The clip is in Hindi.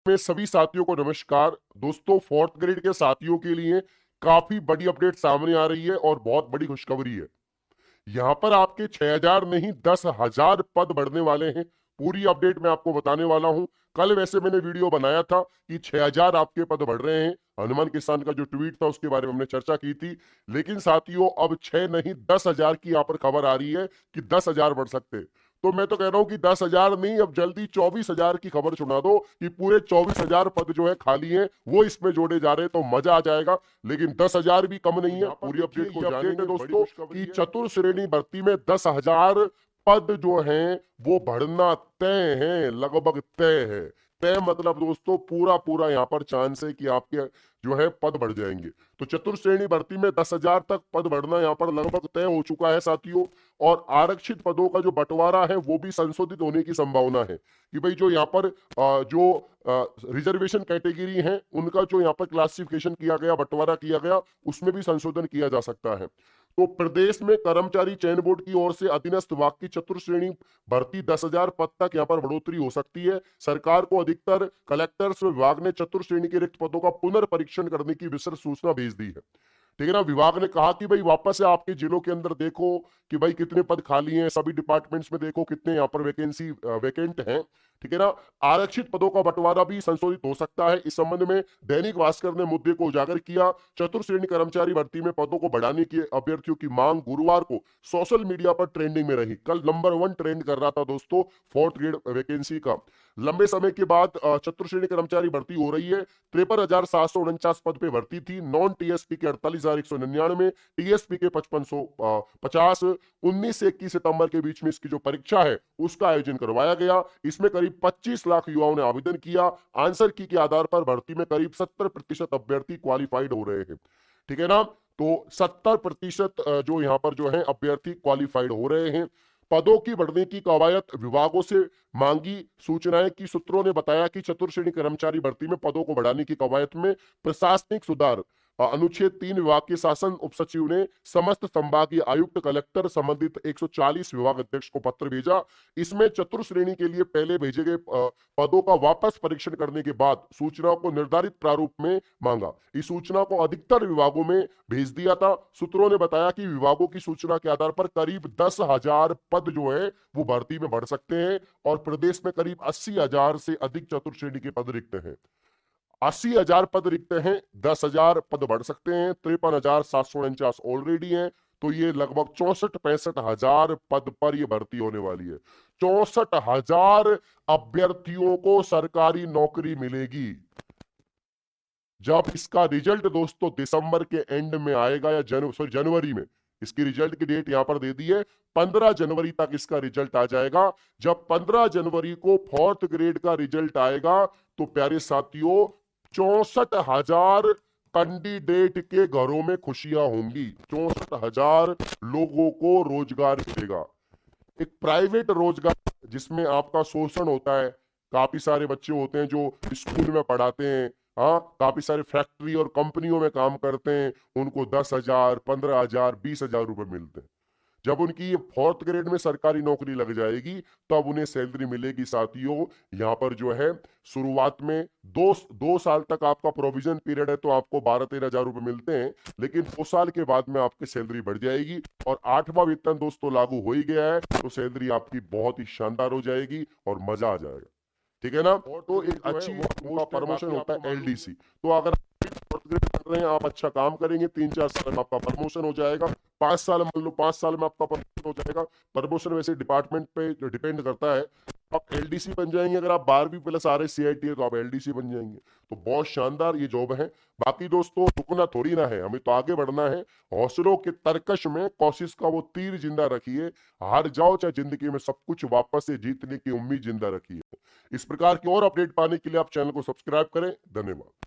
में सभी साथियों को नमस्कार। दोस्तों, फोर्थ ग्रेड के साथियों के लिए काफी बड़ी अपडेट सामने आ रही है और बहुत बड़ी खुशखबरी है। यहाँ पर आपके 6,000 नहीं 10,000 पद बढ़ने वाले हैं। पूरी अपडेट मैं आपको बताने वाला हूँ। कल वैसे मैंने वीडियो बनाया था कि 6,000 आपके पद बढ़ रहे हैं। हनुमान किसान का जो ट्वीट था उसके बारे में हमने चर्चा की थी। लेकिन साथियों, अब 6 नहीं 10,000 की यहाँ पर खबर आ रही है कि 10,000 बढ़ सकते हैं। तो मैं तो कह रहा हूँ कि 10,000 नहीं, अब जल्दी 24,000 की खबर सुना दो कि पूरे 24,000 पद जो है खाली हैं वो इसमें जोड़े जा रहे हैं, तो मजा आ जाएगा। लेकिन 10,000 भी कम नहीं है। पूरी अपडेट को जानेंगे दोस्तों कि चतुर श्रेणी भर्ती में 10,000 पद जो हैं वो बढ़ना तय है, लगभग तय है। तय मतलब दोस्तों पूरा पूरा यहाँ पर चांस है कि आपके जो है पद बढ़ जाएंगे। तो चतुर श्रेणी भर्ती में 10,000 तक पद बढ़ना यहाँ पर लगभग तय हो चुका है साथियों। और आरक्षित पदों का जो बंटवारा है वो भी संशोधित होने की संभावना है कि भाई जो यहाँ पर जो रिजर्वेशन कैटेगरी है उनका जो यहाँ पर क्लासिफिकेशन किया गया, बंटवारा किया गया, उसमें भी संशोधन किया जा सकता है। तो प्रदेश में कर्मचारी चयन बोर्ड की ओर से अधीनस्थ विभाग की चतुर श्रेणी भर्ती 10,000 पद तक यहाँ पर बढ़ोतरी हो सकती है। सरकार को अधिकतर कलेक्टर्स विभाग ने चतुर श्रेणी के रिक्त पदों का पुनर्परीक्षण करने की विस्तृत सूचना भेज दी है। ठीक है ना। विभाग ने कहा कि भाई वापस से आपके जिलों के अंदर देखो कि भाई कितने पद खाली हैं, सभी डिपार्टमेंट्स में देखो कितने यहाँ पर वैकेंसी वैकेंट हैं। ठीक है ना। आरक्षित पदों का बंटवारा भी संशोधित हो सकता है। इस संबंध में दैनिक भास्कर ने मुद्दे को उजागर किया। चतुर श्रेणी कर्मचारी भर्ती में पदों को बढ़ाने की अभ्यर्थियों की मांग गुरुवार को सोशल मीडिया पर ट्रेंडिंग में रही। कल नंबर 1 ट्रेंड कर रहा था दोस्तों फोर्थ ग्रेड वैकेंसी का। लंबे समय के बाद चतुर श्रेणी कर्मचारी भर्ती हो रही है। 53,749 पद पे भर्ती थी। नॉन टीएसपी के 48,199, टीएसपी के 5550। 19 से 21 सितंबर के बीच में इसकी जो परीक्षा है उसका आयोजन करवाया गया। इसमें करीब 25 लाख युवाओं ने आवेदन किया। आंसर की के आधार पर भर्ती में करीब 70% अभ्यर्थी क्वालिफाइड हो रहे हैं। ठीक है ना। तो 70% जो यहाँ पर जो है अभ्यर्थी क्वालिफाइड हो रहे हैं। पदों की बढ़ने की कवायद विभागों से मांगी सूचनाएं की सूत्रों ने बताया कि चतुर श्रेणी कर्मचारी भर्ती में पदों को बढ़ाने की कवायद में प्रशासनिक सुधार अनुच्छेद 3 विभाग के शासन उप सचिव ने समस्त संभागीय आयुक्त, कलेक्टर, संबंधित 140 विभाग अध्यक्ष को पत्र भेजा। इसमें चतुर श्रेणी के लिए पहले भेजे गए पदों का वापस परीक्षण करने के बाद सूचनाओं को निर्धारित प्रारूप में मांगा। इस सूचना को अधिकतर विभागों में भेज दिया था। सूत्रों ने बताया कि विभागों की सूचना के आधार पर करीब 10,000 पद जो है वो भर्ती में बढ़ सकते हैं और प्रदेश में करीब 80,000 से अधिक चतुर श्रेणी के पद रिक्त हैं। 80,000 पद रिक्त हैं, 10,000 पद बढ़ सकते हैं। 53,749 ऑलरेडी हैं। तो ये लगभग 64-65 हजार पद पर ये भर्ती होने वाली है। 64,000 अभ्यर्थियों को सरकारी नौकरी मिलेगी। जब इसका रिजल्ट दोस्तों दिसंबर के एंड में आएगा या जनवरी में, इसकी रिजल्ट की डेट यहां पर दे दी है। 15 जनवरी तक इसका रिजल्ट आ जाएगा। जब 15 जनवरी को फोर्थ ग्रेड का रिजल्ट आएगा तो प्यारे साथियों 64,000 कैंडिडेट के घरों में खुशियां होंगी। 64,000 लोगों को रोजगार मिलेगा। एक प्राइवेट रोजगार जिसमें आपका शोषण होता है। काफी सारे बच्चे होते हैं जो स्कूल में पढ़ाते हैं, हाँ, काफी सारे फैक्ट्री और कंपनियों में काम करते हैं। उनको 10,000, 15,000, 20,000 रुपए मिलते हैं। जब उनकी फोर्थ ग्रेड में सरकारी नौकरी लग जाएगी तब उन्हें सैलरी मिलेगी साथियों। यहाँ पर जो है शुरुआत में दो साल तक आपका प्रोविजन पीरियड है तो आपको 12-13 हजार रुपए मिलते हैं। लेकिन 2 साल के बाद में आपकी सैलरी बढ़ जाएगी और 8वां वेतन दोस्तों लागू हो ही गया है तो सैलरी आपकी बहुत ही शानदार हो जाएगी और मजा आ जाएगा। ठीक है ना। तो एक अच्छी उनका प्रमोशन होता है एलडीसी। तो अगर फोर्थ ग्रेड कर रहे हैं, आप अच्छा काम करेंगे, 3-4 साल में आपका प्रमोशन हो जाएगा। 5 साल मान लो, 5 साल में आपका प्रमोशन हो जाएगा। प्रमोशन वैसे डिपार्टमेंट पे डिपेंड करता है। आप एलडीसी बन जाएंगे। अगर आप 12वीं प्लस आ रहे सीआईटी है तो आप एलडीसी बन जाएंगे। तो बहुत शानदार ये जॉब है। बाकी दोस्तों रुकना थोड़ी ना है, हमें तो आगे बढ़ना है। हौसलों के तरकश में कोशिश का वो तीर जिंदा रखिए। हार जाओ चाहे जिंदगी में, सब कुछ वापस से जीतने की उम्मीद जिंदा रखिए। इस प्रकार की और अपडेट पाने के लिए आप चैनल को सब्सक्राइब करें। धन्यवाद।